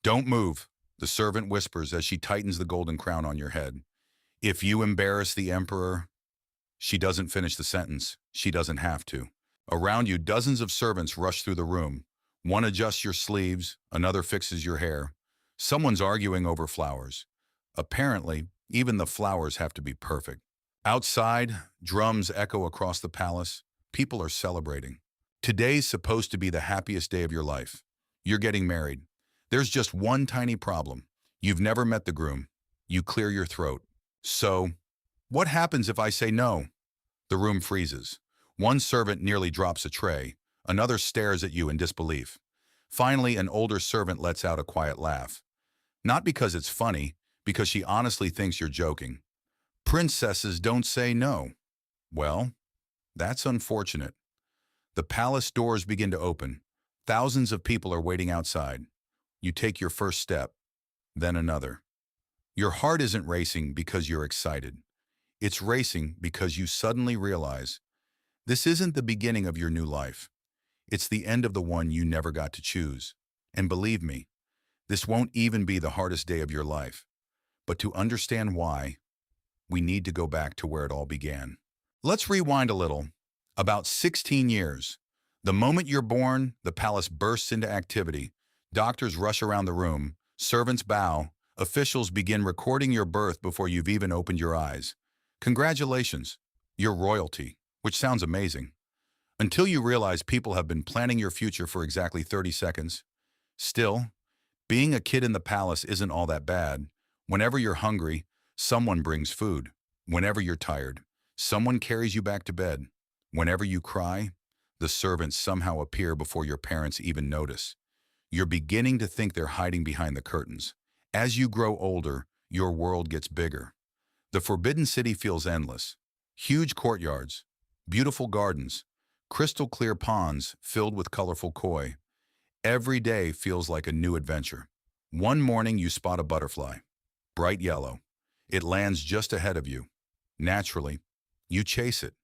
Don't move, the servant whispers as she tightens the golden crown on your head. If you embarrass the emperor, she doesn't finish the sentence. She doesn't have to. Around you, dozens of servants rush through the room. One adjusts your sleeves, another fixes your hair. Someone's arguing over flowers. Apparently, even the flowers have to be perfect. Outside, drums echo across the palace. People are celebrating. Today's supposed to be the happiest day of your life. You're getting married. There's just one tiny problem. You've never met the groom. You clear your throat. So, what happens if I say no? The room freezes. One servant nearly drops a tray. Another stares at you in disbelief. Finally, an older servant lets out a quiet laugh. Not because it's funny, because she honestly thinks you're joking. Princesses don't say no. Well, that's unfortunate. The palace doors begin to open. Thousands of people are waiting outside. You take your first step, then another. Your heart isn't racing because you're excited. It's racing because you suddenly realize this isn't the beginning of your new life. It's the end of the one you never got to choose. And believe me, this won't even be the hardest day of your life. But to understand why, we need to go back to where it all began. Let's rewind a little. About 16 years. The moment you're born, the palace bursts into activity. Doctors rush around the room. Servants bow. Officials begin recording your birth before you've even opened your eyes. Congratulations, you're royalty, which sounds amazing. Until you realize people have been planning your future for exactly 30 seconds. Still, being a kid in the palace isn't all that bad. Whenever you're hungry, someone brings food. Whenever you're tired, someone carries you back to bed. Whenever you cry, the servants somehow appear before your parents even notice. You're beginning to think they're hiding behind the curtains. As you grow older, your world gets bigger. The Forbidden City feels endless. Huge courtyards, beautiful gardens, crystal clear ponds filled with colorful koi. Every day feels like a new adventure. One morning you spot a butterfly, bright yellow. It lands just ahead of you. Naturally, you chase it,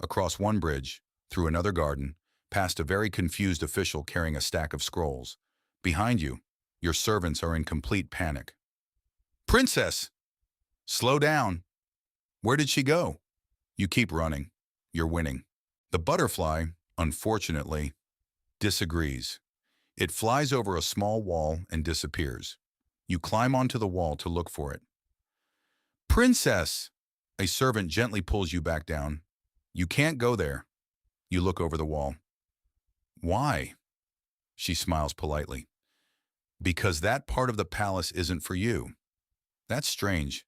across one bridge, through another garden, past a very confused official carrying a stack of scrolls. Behind you, your servants are in complete panic. Princess! Slow down. Where did she go? You keep running. You're winning. The butterfly, unfortunately, disagrees. It flies over a small wall and disappears. You climb onto the wall to look for it. Princess! A servant gently pulls you back down. You can't go there. You look over the wall. Why? She smiles politely. Because that part of the palace isn't for you. That's strange.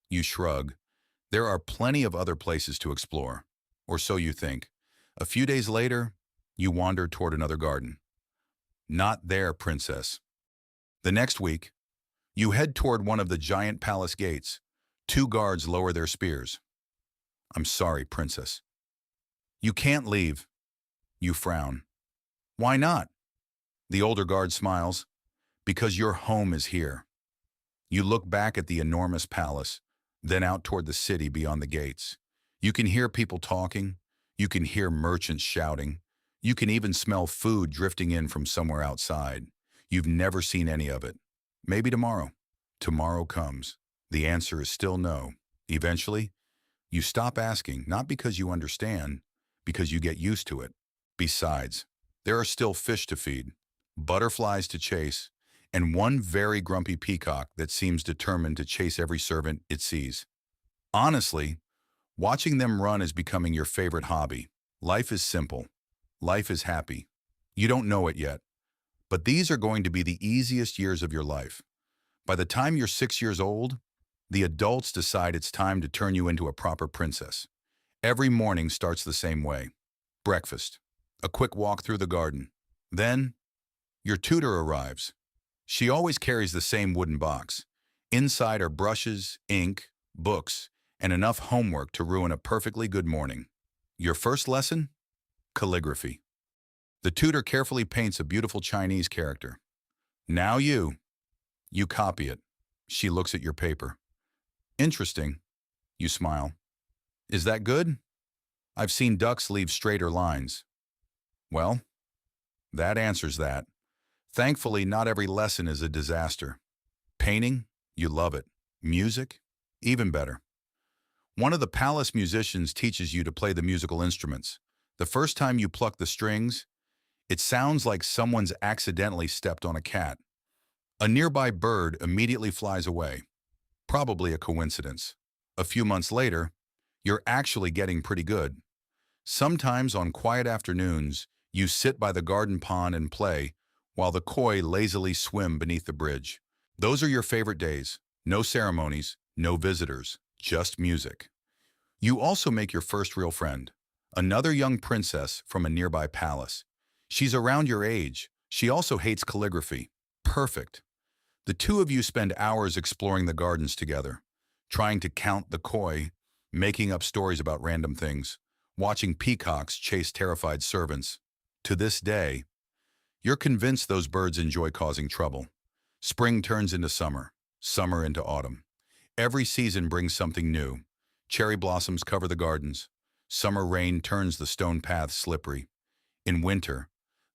You shrug. There are plenty of other places to explore. Or so you think. A few days later, you wander toward another garden. Not there, princess. The next week, you head toward one of the giant palace gates. Two guards lower their spears. I'm sorry, princess. You can't leave. You frown. Why not? The older guard smiles. Because your home is here. You look back at the enormous palace, then out toward the city beyond the gates. You can hear people talking. You can hear merchants shouting. You can even smell food drifting in from somewhere outside. You've never seen any of it. Maybe tomorrow. Tomorrow comes. The answer is still no. Eventually, you stop asking, not because you understand, because you get used to it. Besides, there are still fish to feed, butterflies to chase, and one very grumpy peacock that seems determined to chase every servant it sees. Honestly, watching them run is becoming your favorite hobby. Life is simple. Life is happy. You don't know it yet, but these are going to be the easiest years of your life. By the time you're 6 years old, the adults decide it's time to turn you into a proper princess. Every morning starts the same way. Breakfast, a quick walk through the garden. Then, your tutor arrives. She always carries the same wooden box. Inside are brushes, ink, books, and enough homework to ruin a perfectly good morning. Your first lesson? Calligraphy. The tutor carefully paints a beautiful Chinese character. Now you. You copy it. She looks at your paper. Interesting. You smile. Is that good? I've seen ducks leave straighter lines. Well, that answers that. Thankfully, not every lesson is a disaster. Painting? You love it. Music? Even better. One of the palace musicians teaches you to play the musical instruments. The first time you pluck the strings, it sounds like someone's accidentally stepped on a cat. A nearby bird immediately flies away. Probably a coincidence. A few months later, you're actually getting pretty good. Sometimes on quiet afternoons, you sit by the garden pond and play, while the koi lazily swim beneath the bridge. Those are your favorite days. No ceremonies, no visitors, just music. You also make your first real friend, another young princess from a nearby palace. She's around your age. She also hates calligraphy. Perfect. The two of you spend hours exploring the gardens together, trying to count the koi, making up stories about random things, watching peacocks chase terrified servants. To this day, you're convinced those birds enjoy causing trouble. Spring turns into summer, summer into autumn. Every season brings something new. Cherry blossoms cover the gardens. Summer rain turns the stone paths slippery. In winter,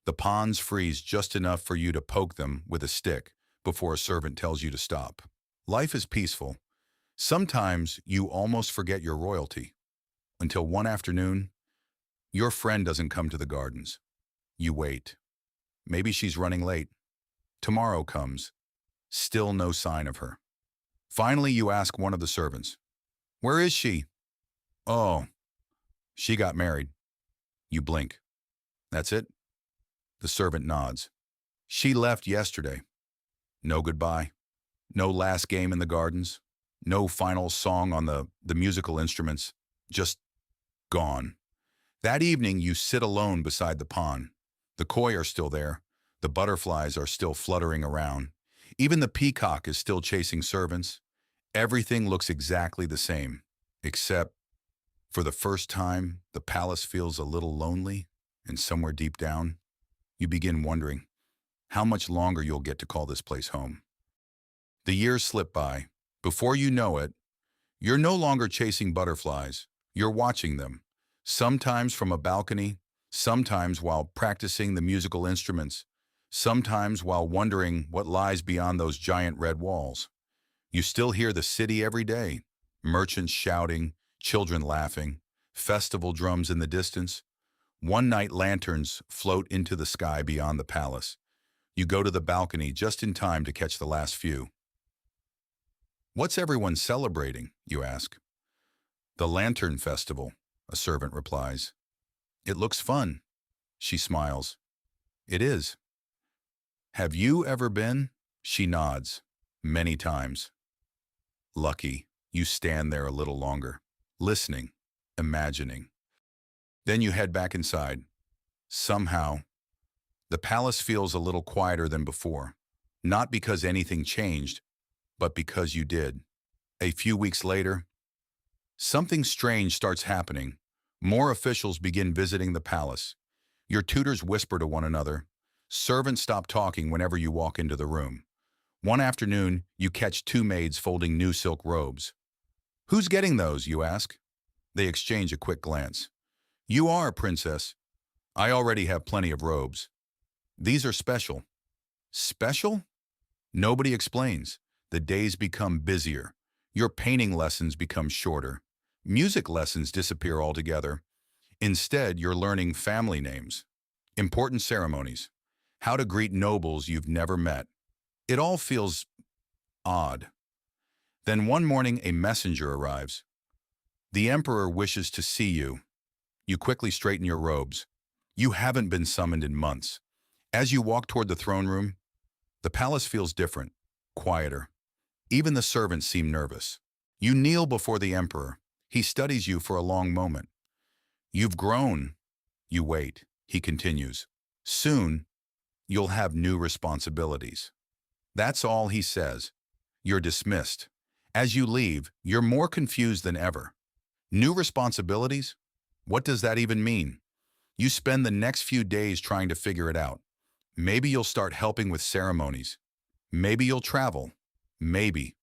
the ponds freeze just enough for you to poke them with a stick before a servant tells you to stop. Life is peaceful. Sometimes you almost forget your royalty. Until one afternoon, your friend doesn't come to the gardens. You wait. Maybe she's running late. Tomorrow comes. Still no sign of her. Finally, you ask one of the servants, "Where is she?" "Oh, she got married." You blink. "That's it?" The servant nods. "She left yesterday." No goodbye. No last game in the gardens. No final song on the musical instruments. Just gone. That evening, you sit alone beside the pond. The koi are still there. The butterflies are still fluttering around. Even the peacock is still chasing servants. Everything looks exactly the same, except for the first time, the palace feels a little lonely, and somewhere deep down, you begin wondering how much longer you'll get to call this place home. The years slip by. Before you know it, you're no longer chasing butterflies. You're watching them, sometimes from a balcony, sometimes while practicing the musical instruments, sometimes while wondering what lies beyond those giant red walls. You still hear the city every day, merchants shouting, children laughing, festival drums in the distance. One-night lanterns float into the sky beyond the palace. You go to the balcony just in time to catch the last few. "What's everyone celebrating?" you ask. "The Lantern Festival," a servant replies. "It looks fun." She smiles. "It is." "Have you ever been?" She nods. "Many times." Lucky, you stand there a little longer, listening, imagining. Then you head back inside. Somehow, the palace feels a little quieter than before, not because anything changed, but because you did. A few weeks later, something strange starts happening. More officials begin visiting the palace. Your tutors whisper to one another. Servants stop talking whenever you walk into the room. One afternoon, you catch two maids folding new silk robes. "Who's getting those?" you ask. They exchange a quick glance. "You are, princess." "I already have plenty of robes." "These are special." "Special?" Nobody explains. The days become busier. Your painting lessons become shorter. Music lessons disappear altogether. Instead, you're learning family names, important ceremonies, how to greet nobles you've never met. It all feels odd. Then one morning, a messenger arrives. The emperor wishes to see you. You quickly straighten your robes. You haven't been summoned in months. As you walk toward the throne room, the palace feels different, quieter. Even the servants seem nervous. You kneel before the emperor. He studies you for a long moment. "You've grown." You wait. He continues. "Soon, you'll have new responsibilities." That's all he says. You're dismissed. As you leave, you're more confused than ever. New responsibilities? What does that even mean? You spend the next few days trying to figure it out. Maybe you'll start helping with ceremonies. Maybe you'll travel. Maybe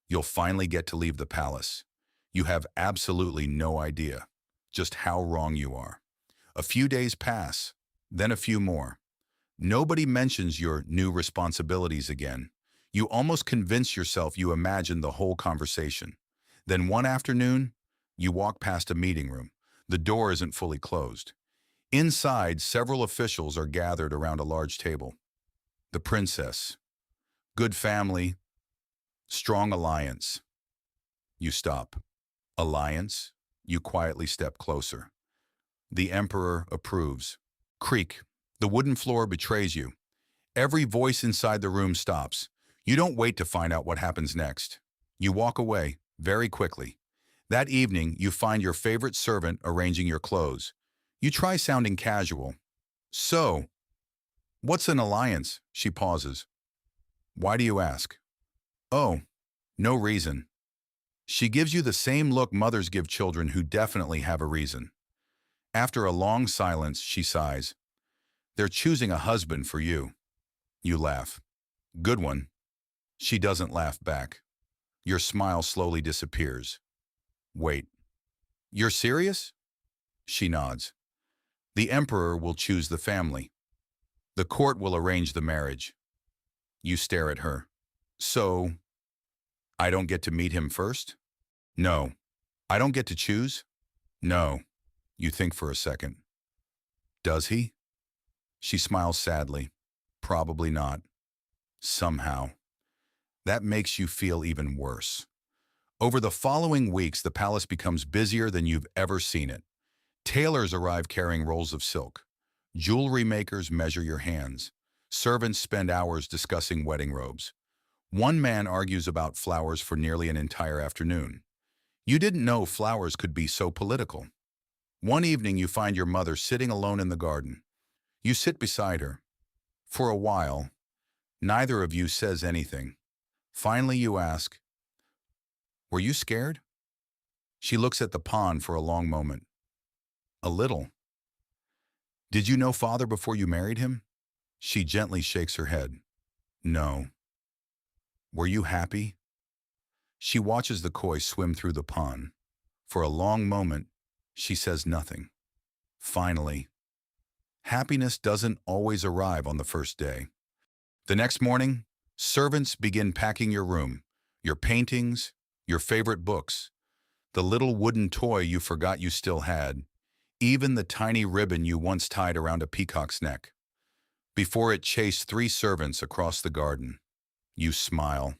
you'll finally get to leave the palace. You have absolutely no idea just how wrong you are. A few days pass, then a few more. Nobody mentions your new responsibilities again. You almost convince yourself you imagined the whole conversation. Then one afternoon, you walk past a meeting room. The door isn't fully closed. Inside, several officials are gathered around a large table. The princess. Good family. Strong alliance. You stop. Alliance? You quietly step closer. The emperor approves. Creak. The wooden floor betrays you. Every voice inside the room stops. You don't wait to find out what happens next. You walk away, very quickly. That evening, you find your favorite servant arranging your clothes. You try sounding casual. So, what's an alliance? She pauses. Why do you ask? Oh, no reason. She gives you the same look mothers give children who definitely have a reason. After a long silence, she sighs. They're choosing a husband for you. You laugh. Good one. She doesn't laugh back. Your smile slowly disappears. Wait. You're serious? She nods. The emperor will choose the family. The court will arrange the marriage. You stare at her. So, I don't get to meet him first? No. I don't get to choose? No. You think for a second. Does he? She smiles sadly. Probably not. Somehow. That makes you feel even worse. Over the following weeks, the palace becomes busier than you've ever seen it. Tailors arrive carrying rolls of silk. Jewelry makers measure your hands. Servants spend hours discussing wedding robes. One man argues about flowers for nearly an entire afternoon. You didn't know flowers could be so political. One evening, you find your mother sitting alone in the garden. You sit beside her. For a while, neither of you says anything. Finally, you ask, "Were you scared?" She looks at the pond for a long moment. A little. Did you know father before you married him? She gently shakes her head. No. Were you happy? She watches the koi swim through the pond. For a long moment, she says nothing. Finally, happiness doesn't always arrive on the first day. The next morning, servants begin packing your room, your paintings, your favorite books, the little wooden toy you forgot you still had, even the tiny ribbon you once tied around a peacock's neck. Before it chased 3 servants across the garden. You smile,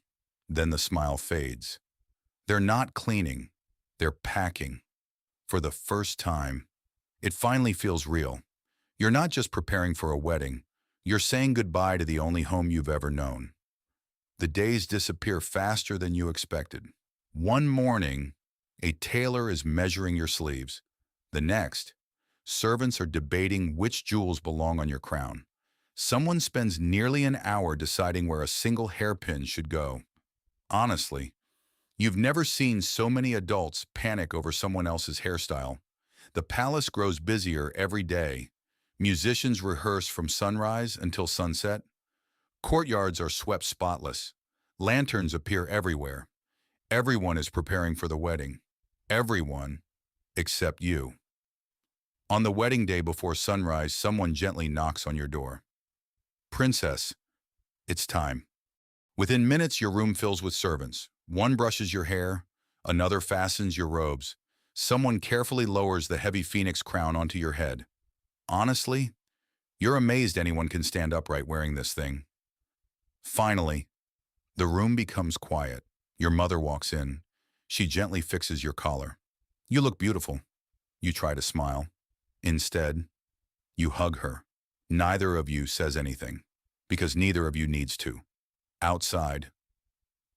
then the smile fades. They're not cleaning, they're packing. For the first time, it finally feels real. You're not just preparing for a wedding, you're saying goodbye to the only home you've ever known. The days disappear faster than you expected. One morning, a tailor is measuring your sleeves. The next, servants are debating which jewels belong on your crown. Someone spends nearly an hour deciding where a single hairpin should go. Honestly, you've never seen so many adults panic over someone else's hairstyle. The palace grows busier every day. Musicians rehearse from sunrise until sunset. Courtyards are swept spotless. Lanterns appear everywhere. Everyone is preparing for the wedding. Everyone except you. On the wedding day before sunrise, someone gently knocks on your door. Princess, it's time. Within minutes, your room fills with servants. One brushes your hair, another fastens your robes. Someone carefully lowers the heavy phoenix crown onto your head. Honestly, you're amazed anyone can stand upright wearing this thing. Finally, the room becomes quiet. Your mother walks in. She gently fixes your collar. You look beautiful. You try to smile. Instead, you hug her. Neither of you says anything, because neither of you needs to. Outside,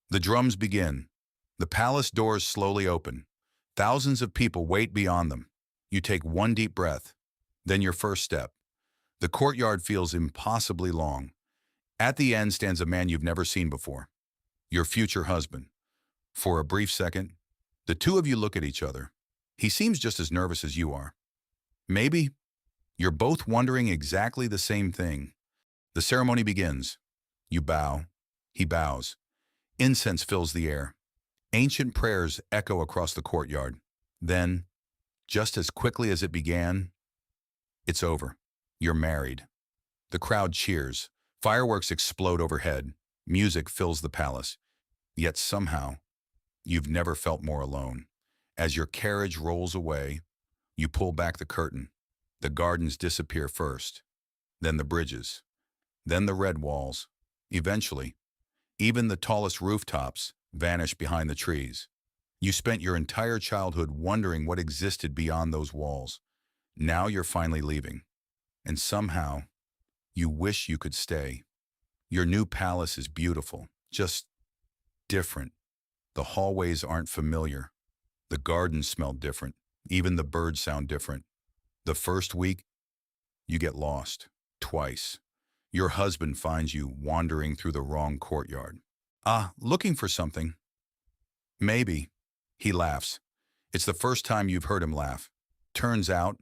the drums begin. The palace doors slowly open. Thousands of people wait beyond them. You take one deep breath, then your first step. The courtyard feels impossibly long. At the end stands a man you've never seen before, your future husband. For a brief second, the two of you look at each other. He seems just as nervous as you are. Maybe you're both wondering exactly the same thing. The ceremony begins. You bow. He bows. Incense fills the air. Ancient prayers echo across the courtyard. Then, just as quickly as it began, it's over. You're married. The crowd cheers. Fireworks explode overhead. Music fills the palace. Yet somehow, you've never felt more alone. As your carriage rolls away, you pull back the curtain. The gardens disappear first, then the bridges, then the red walls. Eventually, even the tallest rooftops vanish behind the trees. You spent your entire childhood wondering what existed beyond those walls. Now you're finally leaving. And somehow, you wish you could stay. Your new palace is beautiful, just different. The hallways aren't familiar. The gardens smell different. Even the birds sound different. The first week, you get lost. Twice. Your husband finds you wandering through the wrong courtyard. Looking for something. Maybe. He laughs. It's the first time you've heard him laugh. Turns out,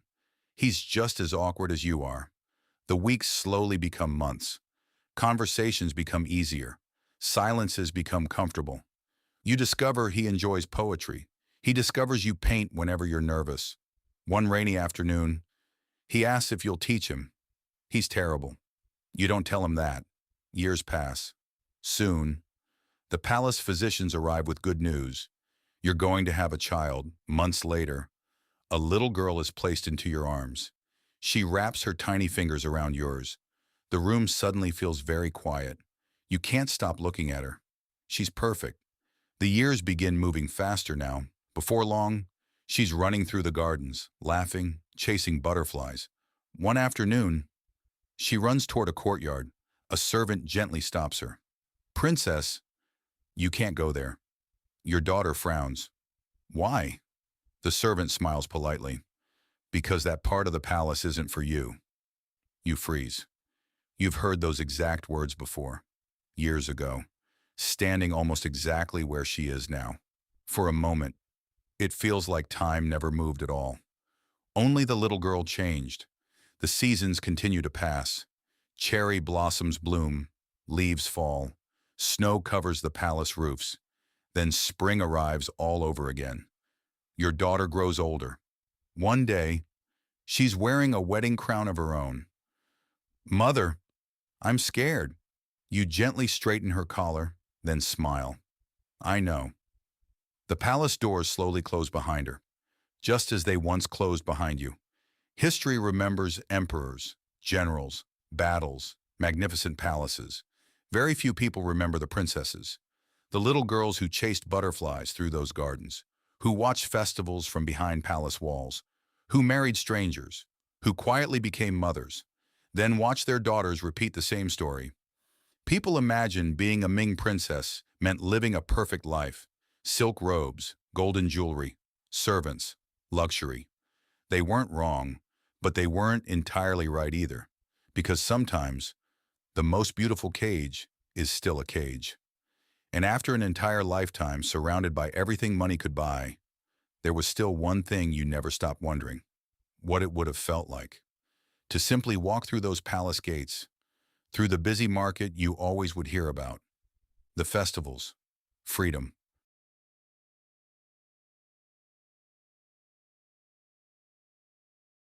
he's just as awkward as you are. The weeks slowly become months. Conversations become easier. Silences become comfortable. You discover he enjoys poetry. He discovers you paint whenever you're nervous. One rainy afternoon, he asks if you'll teach him. He's terrible. You don't tell him that. Years pass. Soon, the palace physicians arrive with good news. You're going to have a child. Months later, a little girl is placed into your arms. She wraps her tiny fingers around yours. The room suddenly feels very quiet. You can't stop looking at her. She's perfect. The years begin moving faster now. Before long, she's running through the gardens, laughing, chasing butterflies. One afternoon, she runs toward a courtyard. A servant gently stops her. "Princess, you can't go there." Your daughter frowns. "Why?" The servant smiles politely. "Because that part of the palace isn't for you." You freeze. You've heard those exact words before, years ago, standing almost exactly where she is now. For a moment, it feels like time never moved at all. Only the little girl changed. The seasons continue to pass. Cherry blossoms bloom, leaves fall, snow covers the palace roofs. Then spring arrives all over again. Your daughter grows older. One day, she's wearing a wedding crown of her own. "Mother, I'm scared." You gently straighten her collar, then smile. "I know." The palace doors slowly close behind her, just as they once closed behind you. History remembers emperors, generals, battles, magnificent palaces. Very few people remember the princesses, the little girls who chased butterflies through those gardens, who watched festivals from behind palace walls, who married strangers, who quietly became mothers, then watched their daughters repeat the same story. People imagine being a Ming princess meant living a perfect life. Silk robes, golden jewelry, servants, luxury. They weren't wrong, but they weren't entirely right either, because sometimes the most beautiful cage is still a cage. And after an entire lifetime surrounded by everything money could buy, there was still one thing you never stopped wondering: what it would have felt like to simply walk through those palace gates, through the busy market you always would hear about, the festivals, freedom,